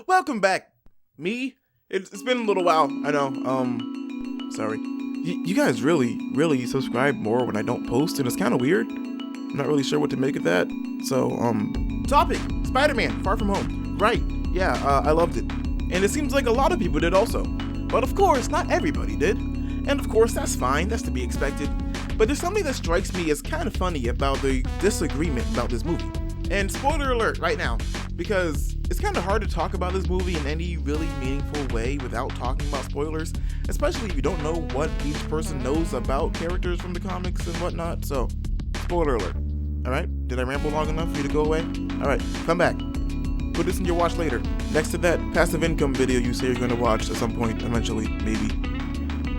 Welcome back. Me? It's been a little while, I know. Sorry. You guys really subscribe more when I don't post, and it's kind of weird. I'm not really sure what to make of that. So, topic, Spider-Man, Far From Home. Right, yeah, I loved it. And it seems like a lot of people did also. But of course, not everybody did. And of course, that's fine, that's to be expected. But there's something that strikes me as kind of funny about the disagreement about this movie. And spoiler alert right now, because it's kind of hard to talk about this movie in any really meaningful way without talking about spoilers, especially if you don't know what each person knows about characters from the comics and whatnot. So, spoiler alert. Alright? Did I ramble long enough for you to go away? Alright, come back. Put this in your watch later. Next to that passive income video you say you're going to watch at some point, eventually, maybe.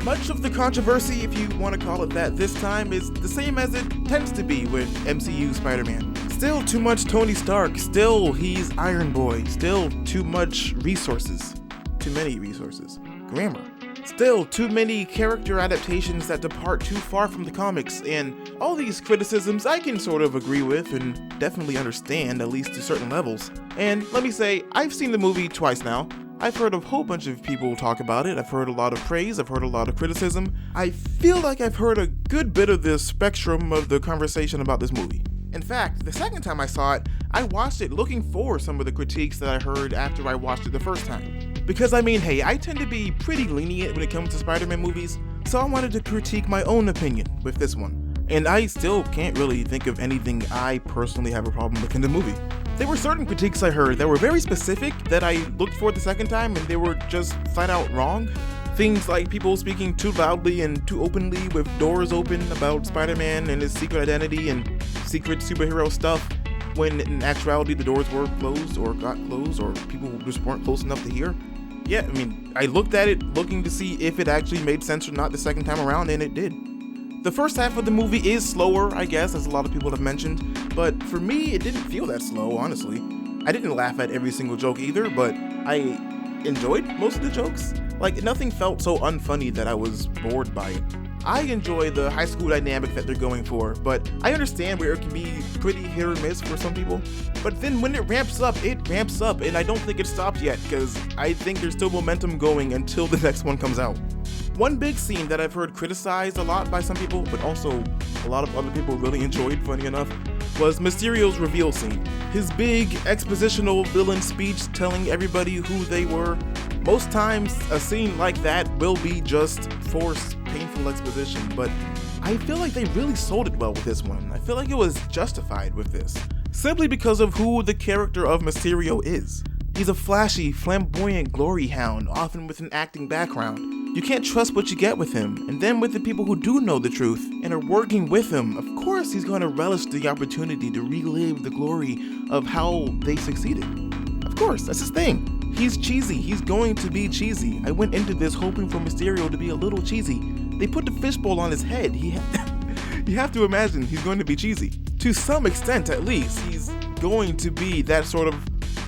Much of the controversy, if you want to call it that this time, is the same as it tends to be with MCU Spider-Man. Still too much Tony Stark, still he's Iron Boy, still too much resources. Too many resources. Grammar. Still too many character adaptations that depart too far from the comics, and all these criticisms I can sort of agree with and definitely understand, at least to certain levels. And let me say, I've seen the movie twice now. I've heard a whole bunch of people talk about it. I've heard a lot of praise, I've heard a lot of criticism. I feel like I've heard a good bit of the spectrum of the conversation about this movie. In fact, the second time I saw it, I watched it looking for some of the critiques that I heard after I watched it the first time. Because I mean, hey, I tend to be pretty lenient when it comes to Spider-Man movies, so I wanted to critique my own opinion with this one. And I still can't really think of anything I personally have a problem with in the movie. There were certain critiques I heard that were very specific that I looked for the second time and they were just flat out wrong. Things like people speaking too loudly and too openly with doors open about Spider-Man and his secret identity and secret superhero stuff, when in actuality the doors were closed or got closed or people just weren't close enough to hear. Yeah, I mean, I looked at it looking to see if it actually made sense or not the second time around, and it did. The first half of the movie is slower, I guess, as a lot of people have mentioned, but for me, it didn't feel that slow, honestly. I didn't laugh at every single joke either, but I enjoyed most of the jokes. Like, nothing felt so unfunny that I was bored by it. I enjoy the high school dynamic that they're going for, but I understand where it can be pretty hit or miss for some people. But then when it ramps up, and I don't think it stops yet, because I think there's still momentum going until the next one comes out. One big scene that I've heard criticized a lot by some people, but also a lot of other people really enjoyed, funny enough, was Mysterio's reveal scene. His big expositional villain speech telling everybody who they were. Most times, a scene like that will be just forced, painful exposition, but I feel like they really sold it well with this one. I feel like it was justified with this, simply because of who the character of Mysterio is. He's a flashy, flamboyant glory hound, often with an acting background. You can't trust what you get with him, and then with the people who do know the truth and are working with him, of course he's going to relish the opportunity to relive the glory of how they succeeded. Of course, that's his thing. He's cheesy, he's going to be cheesy. I went into this hoping for Mysterio to be a little cheesy. They put the fishbowl on his head. You have to imagine he's going to be cheesy. To some extent, at least, he's going to be that sort of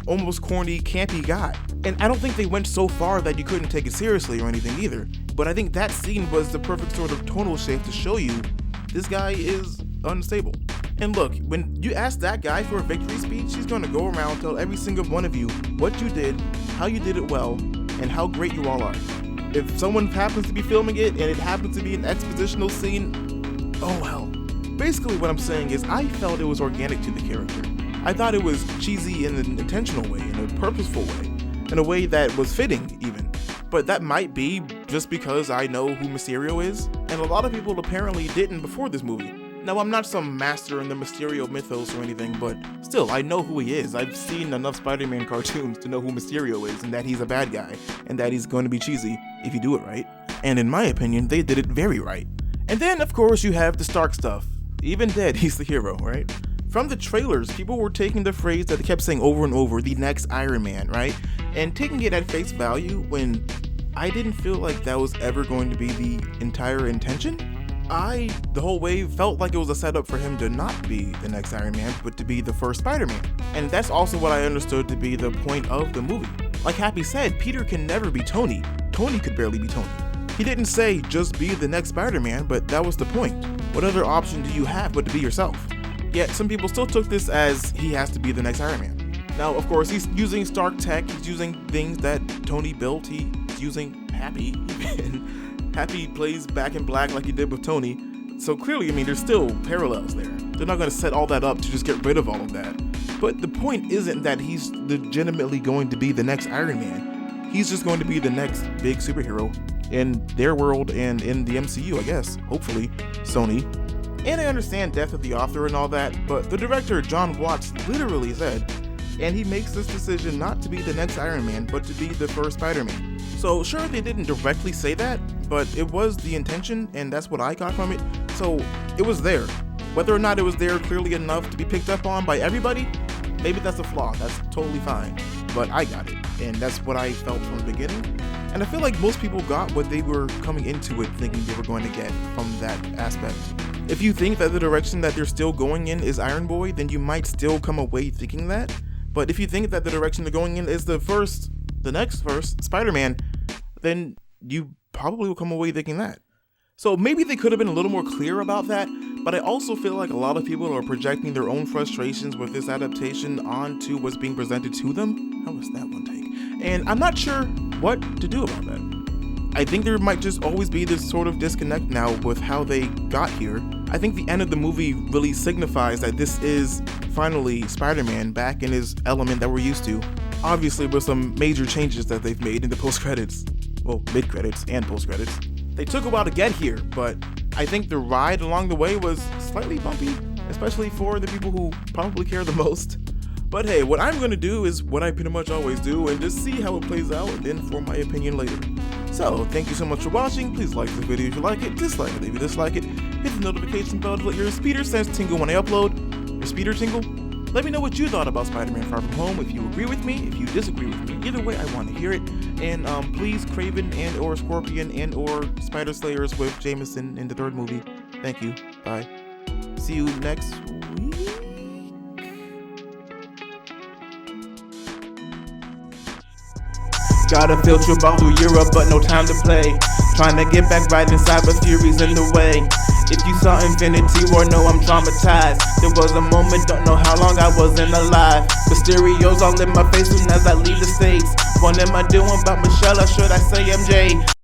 almost corny, campy guy. And I don't think they went so far that you couldn't take it seriously or anything either. But I think that scene was the perfect sort of tonal shift to show you this guy is unstable. And look, when you ask that guy for a victory speech, he's going to go around and tell every single one of you what you did, how you did it well, and how great you all are. If someone happens to be filming it and it happens to be an expositional scene, oh well. Basically what I'm saying is I felt it was organic to the character. I thought it was cheesy in an intentional way, in a purposeful way, in a way that was fitting even. But that might be just because I know who Mysterio is, and a lot of people apparently didn't before this movie. Now, I'm not some master in the Mysterio mythos or anything, but still, I know who he is. I've seen enough Spider-Man cartoons to know who Mysterio is, and that he's a bad guy, and that he's going to be cheesy if you do it right. And in my opinion, they did it very right. And then, of course, you have the Stark stuff. Even dead, he's the hero, right? From the trailers, people were taking the phrase that they kept saying over and over, the next Iron Man, right? And taking it at face value when I didn't feel like that was ever going to be the entire intention. I, the whole way, felt like it was a setup for him to not be the next Iron Man, but to be the first Spider-Man. And that's also what I understood to be the point of the movie. Like Happy said, Peter can never be Tony. Tony could barely be Tony. He didn't say, just be the next Spider-Man, but that was the point. What other option do you have but to be yourself? Yet some people still took this as he has to be the next Iron Man. Now, of course, he's using Stark tech, he's using things that Tony built, he's using Happy, even. Happy plays Back in Black like he did with Tony. So clearly, I mean, there's still parallels there. They're not going to set all that up to just get rid of all of that. But the point isn't that he's legitimately going to be the next Iron Man. He's just going to be the next big superhero in their world and in the MCU, I guess, hopefully, Sony. And I understand death of the author and all that, but the director, John Watts, literally said, and he makes this decision not to be the next Iron Man, but to be the first Spider-Man. So sure, they didn't directly say that, but it was the intention, and that's what I got from it. So it was there. Whether or not it was there clearly enough to be picked up on by everybody, maybe that's a flaw, that's totally fine. But I got it, and that's what I felt from the beginning. And I feel like most people got what they were coming into it thinking they were going to get from that aspect. If you think that the direction that they're still going in is Iron Boy, then you might still come away thinking that. But if you think that the direction they're going in is the next first Spider-Man, then you probably will come away thinking that. So maybe they could have been a little more clear about that, but I also feel like a lot of people are projecting their own frustrations with this adaptation onto what's being presented to them. How was that one take? And I'm not sure what to do about that. I think there might just always be this sort of disconnect now with how they got here. I think the end of the movie really signifies that this is finally Spider-Man back in his element that we're used to. Obviously with some major changes that they've made in the post-credits. Well, mid-credits and post-credits. They took a while to get here, but I think the ride along the way was slightly bumpy, especially for the people who probably care the most. But hey, what I'm going to do is what I pretty much always do and just see how it plays out and then form my opinion later. So, thank you so much for watching. Please like this video if you like it, dislike it if you dislike it, hit the notification bell to let your Speter sense tingle when I upload. Your Speter tingle? Let me know what you thought about Spider-Man Far From Home, if you agree with me, if you disagree with me. Either way, I want to hear it. And please, Kraven and or Scorpion and or Spider Slayers with Jameson in the third movie. Thank you. Bye. See you next week. Got a field trip all through Europe, but no time to play. Trying to get back right inside, but Fury's in the way. If you saw Infinity War, know I'm traumatized. There was a moment, don't know how long I wasn't alive. Mysterio's all in my face soon as I leave the States. What am I doing about Michelle, or should I say MJ?